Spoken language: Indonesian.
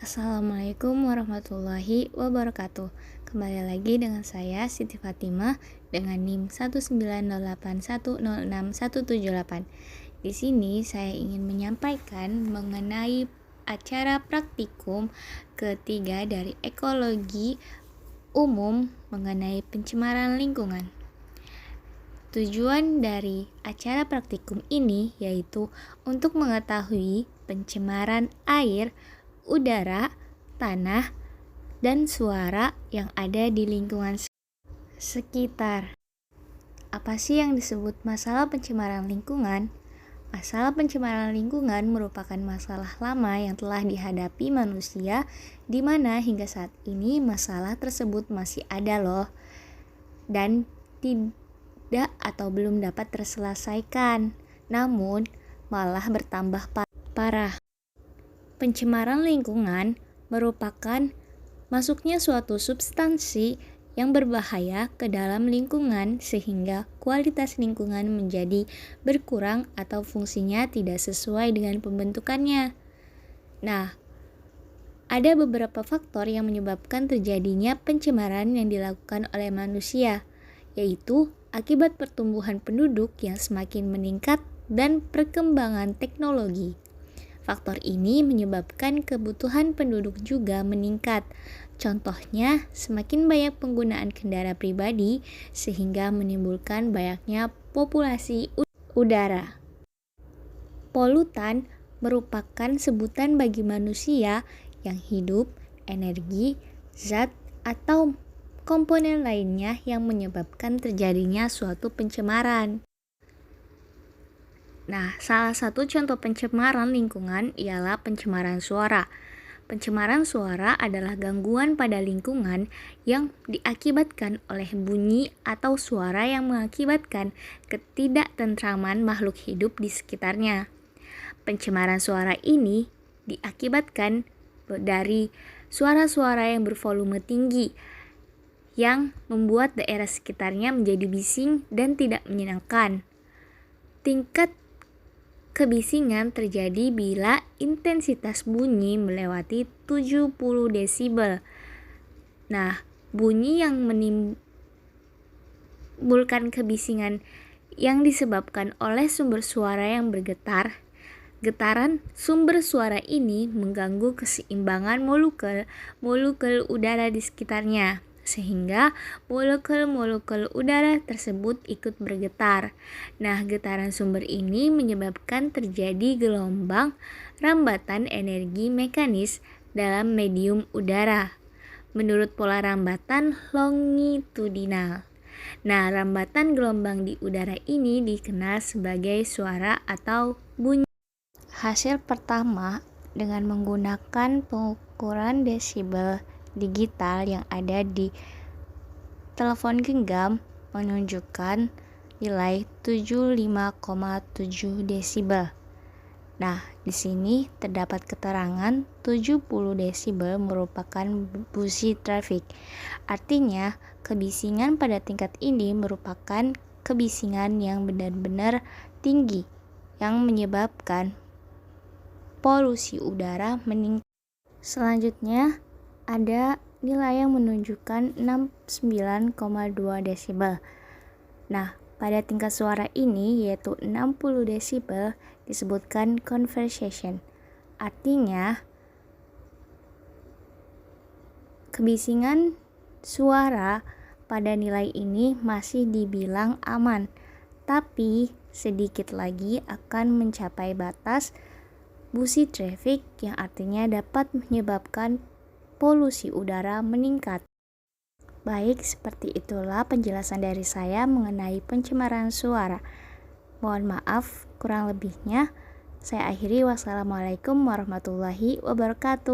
Assalamualaikum warahmatullahi wabarakatuh. Kembali lagi dengan saya Siti Fatimah dengan NIM 19081061178. Di sini saya ingin menyampaikan mengenai acara praktikum ketiga dari ekologi umum mengenai pencemaran lingkungan. Tujuan dari acara praktikum ini yaitu untuk mengetahui pencemaran air, udara, tanah, dan suara yang ada di lingkungan sekitar. Apa sih yang disebut masalah pencemaran lingkungan? Masalah pencemaran lingkungan merupakan masalah lama yang telah dihadapi manusia, di mana hingga saat ini masalah tersebut masih ada loh, dan tidak atau belum dapat terselesaikan, namun malah bertambah parah. Pencemaran lingkungan merupakan masuknya suatu substansi yang berbahaya ke dalam lingkungan sehingga kualitas lingkungan menjadi berkurang atau fungsinya tidak sesuai dengan pembentukannya. Nah, ada beberapa faktor yang menyebabkan terjadinya pencemaran yang dilakukan oleh manusia, yaitu akibat pertumbuhan penduduk yang semakin meningkat dan perkembangan teknologi. Faktor ini menyebabkan kebutuhan penduduk juga meningkat. Contohnya, semakin banyak penggunaan kendaraan pribadi sehingga menimbulkan banyaknya populasi udara. Polutan merupakan sebutan bagi manusia yang hidup, energi, zat, atau komponen lainnya yang menyebabkan terjadinya suatu pencemaran. Nah, salah satu contoh pencemaran lingkungan ialah pencemaran suara. Pencemaran suara adalah gangguan pada lingkungan yang diakibatkan oleh bunyi atau suara yang mengakibatkan ketidaktentraman makhluk hidup di sekitarnya. Pencemaran suara ini diakibatkan dari suara-suara yang bervolume tinggi yang membuat daerah sekitarnya menjadi bising dan tidak menyenangkan. Tingkat kebisingan terjadi bila intensitas bunyi melewati 70 desibel. Nah, bunyi yang menimbulkan kebisingan yang disebabkan oleh sumber suara yang bergetar. Getaran sumber suara ini mengganggu keseimbangan molekul udara di sekitarnya, sehingga molekul udara tersebut ikut bergetar. Nah, getaran sumber ini menyebabkan terjadi gelombang rambatan energi mekanis dalam medium udara menurut pola rambatan longitudinal. Nah, rambatan gelombang di udara ini dikenal sebagai suara atau bunyi. Hasil pertama dengan menggunakan pengukuran desibel digital yang ada di telepon genggam menunjukkan nilai 75,7 desibel. Nah, di sini terdapat keterangan 70 desibel merupakan busi trafik. Artinya, kebisingan pada tingkat ini merupakan kebisingan yang benar-benar tinggi yang menyebabkan polusi udara meningkat. Selanjutnya, ada nilai yang menunjukkan 69,2 desibel. Nah, pada tingkat suara ini yaitu 60 desibel disebutkan conversation. Artinya, kebisingan suara pada nilai ini masih dibilang aman, tapi sedikit lagi akan mencapai batas busi trafik yang artinya dapat menyebabkan polusi udara meningkat. Baik, seperti itulah penjelasan dari saya mengenai pencemaran suara. Mohon maaf kurang lebihnya. Saya akhiri, wassalamualaikum warahmatullahi wabarakatuh.